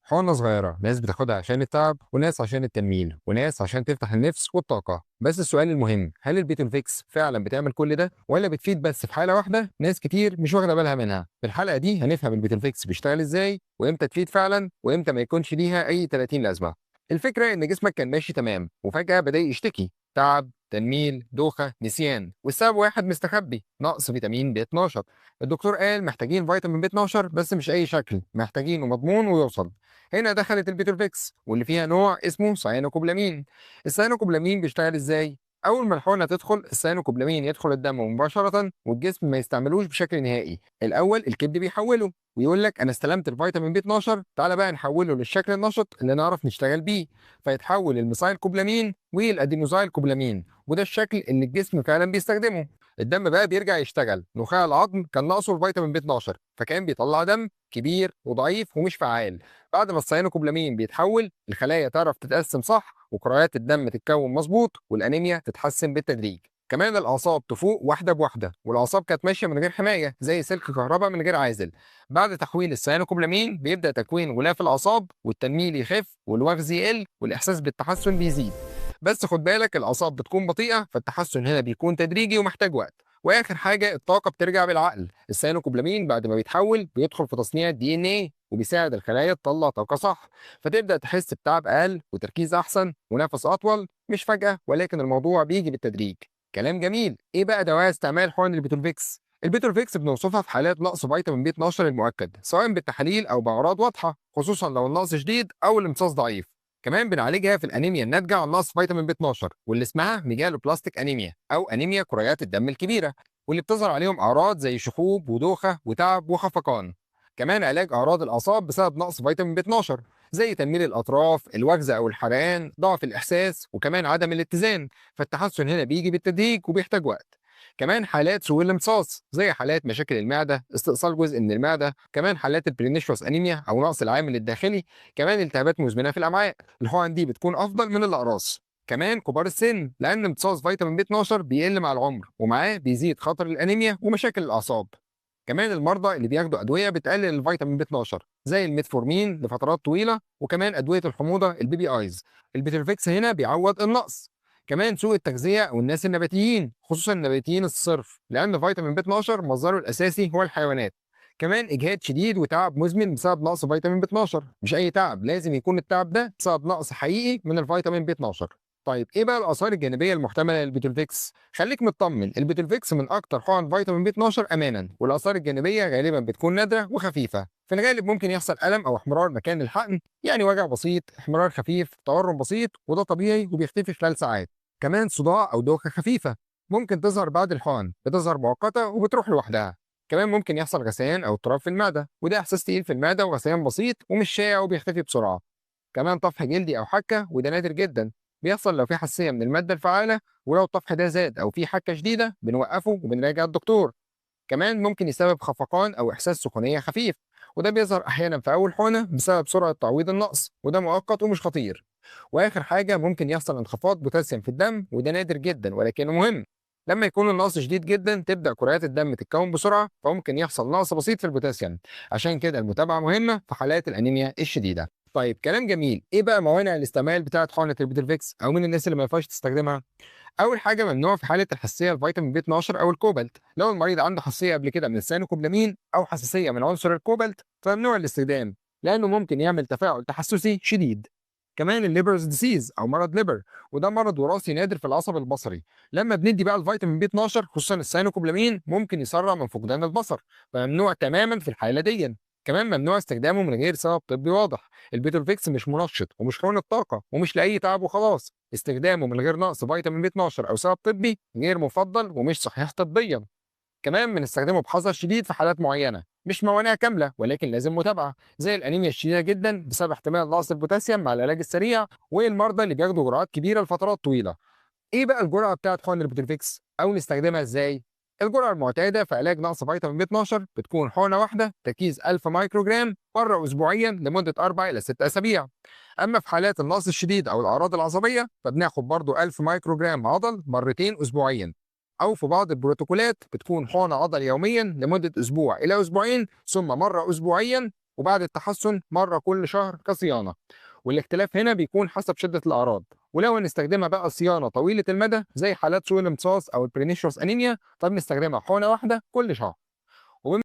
حقنة صغيرة، ناس بتاخدها عشان التعب وناس عشان التنميل وناس عشان تفتح النفس والطاقة. بس السؤال المهم، هل البيتونفيكس فعلا بتعمل كل ده ولا بتفيد بس في حالة واحدة ناس كتير مش واخدة بالها منها؟ في الحلقة دي هنفهم البيتونفيكس بيشتغل ازاي وامتى تفيد فعلا وامتى ما يكونش ليها اي 30 لازمة. الفكرة ان جسمك كان ماشي تمام وفجأة بدأ يشتكي تعب، تنميل، دوخة، نسيان، والسبب واحد مستخبي: نقص فيتامين بي 12. الدكتور قال محتاجين فيتامين بي 12 بس مش اي شكل، محتاجينه مضمون ويوصل. هنا دخلت البيتروفيكس واللي فيها نوع اسمه ساينوكوبلامين. الساينوكوبلامين بيشتغل ازاي؟ اول ما الحقنه تدخل الساينوكوبلامين يدخل الدم مباشره والجسم ما يستعملوش بشكل نهائي. الاول الكبد بيحوله ويقول لك انا استلمت الفيتامين بي 12، تعالى بقى نحوله للشكل النشط اللي نعرف نشتغل بيه. فيتحول الميثايل كوبلامين والادينوزايل كوبلامين، وده الشكل اللي الجسم فعلا بيستخدمه. الدم بقى بيرجع يشتغل، نخاع العظم كان ناقصه الفيتامين بي 12 فكان بيطلع دم كبير وضعيف ومش فعال. بعد ما السيانوكوبلامين بيتحول، الخلايا تعرف تتقسم صح وكريات الدم تتكون مظبوط والانيميا تتحسن بالتدريج. كمان الاعصاب تفوق واحده بواحده، والاعصاب كانت ماشيه من غير حمايه زي سلك كهرباء من غير عازل. بعد تحويل السيانوكوبلامين بيبدا تكوين غلاف الاعصاب والتنميل يخف والوخز يقل والاحساس بالتحسن بيزيد. بس خد بالك الاعصاب بتكون بطيئه فالتحسن هنا بيكون تدريجي ومحتاج وقت. واخر حاجه الطاقه بترجع بالعقل. السيانوكوبلامين بعد ما بيتحول بيدخل في تصنيع الدي ان ايه وبيساعد الخلايا تطلع طاقه صح، فتبدا تحس بتعب اقل وتركيز احسن ونفس اطول، مش فجاه ولكن الموضوع بيجي بالتدريج. كلام جميل. ايه بقى دواعي استعمال حقن البيتولفيكس؟ البيتولفيكس بنوصفها في حالات نقص فيتامين بي 12 المؤكد سواء بالتحاليل او باعراض واضحه، خصوصا لو النقص شديد او الامتصاص ضعيف. كمان بنعالجها في الانيميا الناتجه عن نقص فيتامين بي 12 واللي اسمها ميجالو بلاستيك انيميا او انيميا كريات الدم الكبيره، واللي بتظهر عليهم اعراض زي شحوب ودوخه وتعب وخفقان. كمان علاج اعراض الاعصاب بسبب نقص فيتامين بي 12 زي تنميل الاطراف، الوجز او الحرقان، ضعف الاحساس، وكمان عدم الاتزان. فالتحسن هنا بيجي بالتدريج وبيحتاج وقت. كمان حالات سوء الامتصاص زي حالات مشاكل المعده، استئصال جزء من المعده، كمان حالات البرينيشوس انيميا او نقص العامل الداخلي، كمان التهابات مزمنه في الامعاء. الحقن دي بتكون افضل من الاقراص. كمان كبار السن لان امتصاص فيتامين بي 12 بيقل مع العمر ومعاه بيزيد خطر الانيميا ومشاكل الاعصاب. كمان المرضى اللي بياخدوا ادويه بتقلل الفيتامين بي 12 زي الميتفورمين لفترات طويله، وكمان ادويه الحموضه البي بي ايز. البيترفيكس هنا بيعوض النقص. كمان سوء التغذيه او الناس النباتيين، خصوصا النباتيين الصرف، لان فيتامين بي 12 مصدره الاساسي هو الحيوانات. كمان اجهاد شديد وتعب مزمن بسبب نقص فيتامين بي 12، مش اي تعب، لازم يكون التعب ده بسبب نقص حقيقي من الفيتامين بي 12. طيب ايه بقى الاثار الجانبيه المحتمله للبيتولفيكس؟ خليك مطمن، البيتولفيكس من اكتر حقن فيتامين بي 12 امانا، والاثار الجانبيه غالبا بتكون نادره وخفيفه. في الغالب ممكن يحصل الم او احمرار مكان الحقن، يعني وجع بسيط، احمرار خفيف، تورم بسيط، وده طبيعي وبيختفي خلال ساعات. كمان صداع او دوخه خفيفه ممكن تظهر بعد الحقن، بتظهر مؤقته وبتروح لوحدها. كمان ممكن يحصل غثيان او اضطراب في المعده، وده احساس تقيل في المعده وغثيان بسيط ومش شائع وبيختفي بسرعه. كمان طفح جلدي او حكه، وده نادر جدا، بيحصل لو في حساسيه من الماده الفعاله، ولو الطفح ده زاد او في حكه شديده بنوقفه وبنراجع الدكتور. كمان ممكن يسبب خفقان او احساس سخونيه خفيف، وده بيظهر احيانا في اول حقنه بسبب سرعه تعويض النقص، وده مؤقت ومش خطير. واخر حاجه ممكن يحصل انخفاض بوتاسيوم في الدم، وده نادر جدا ولكنه مهم. لما يكون النقص شديد جدا تبدا كريات الدم تتكون بسرعه، فممكن يحصل نقص بسيط في البوتاسيوم. عشان كده المتابعه مهمه في حالات الانيميا الشديده. طيب كلام جميل. ايه بقى موانع الاستعمال بتاعه حقنه البيترفيكس او من الناس اللي ما ينفعش تستخدمها؟ اول حاجه ممنوع في حاله الحساسيه لفيتامين بي 12 او الكوبالت. لو المريض عنده حساسيه قبل كده من السيانوكوبلامين او حساسيه من عنصر الكوبالت فممنوع الاستخدام، لانه ممكن يعمل تفاعل تحسسي شديد. كمان الليبرز ديسيز او مرض ليبر، وده مرض وراثي نادر في العصب البصري. لما بندي بقى الفيتامين بي 12 خصوصا السيانوكوبلامين ممكن يسرع من فقدان البصر، فممنوع تماما في الحاله دي. كمان ممنوع استخدامه من غير سبب طبي واضح. البيتولفيكس مش منشط ومش حقن الطاقه ومش لاي تعب وخلاص. استخدامه من غير نقص فيتامين بي 12 او سبب طبي غير مفضل ومش صحيح طبيا. كمان بنستخدمه بحذر شديد في حالات معينه، مش موانع كامله ولكن لازم متابعه، زي الانيميا الشديده جدا بسبب احتمال نقص البوتاسيوم مع العلاج السريع، والمرضى اللي بياخدوا جرعات كبيره لفترات طويله. ايه بقى الجرعه بتاعت حقن البوتولفيكس او نستخدمها ازاي؟ الجرعه المعتاده في علاج نقص فيتامين بي 12 بتكون حقنه واحده تركيز 1000 مايكروجرام مره اسبوعيا لمده 4 الى 6 اسابيع. اما في حالات النقص الشديد او الاعراض العصبيه فبناخد برضو 1000 مايكروجرام عضل مرتين اسبوعيا. او في بعض البروتوكولات بتكون حقنه عضل يوميا لمده اسبوع الى اسبوعين ثم مره اسبوعيا وبعد التحسن مرة كل شهر كصيانة. والاختلاف هنا بيكون حسب شدة الأعراض. ولو هنستخدمها بقى صيانة طويلة المدى زي حالات سوء الامتصاص أو البرينيشوس أنيميا، طب نستخدمها حقنة واحدة كل شهر.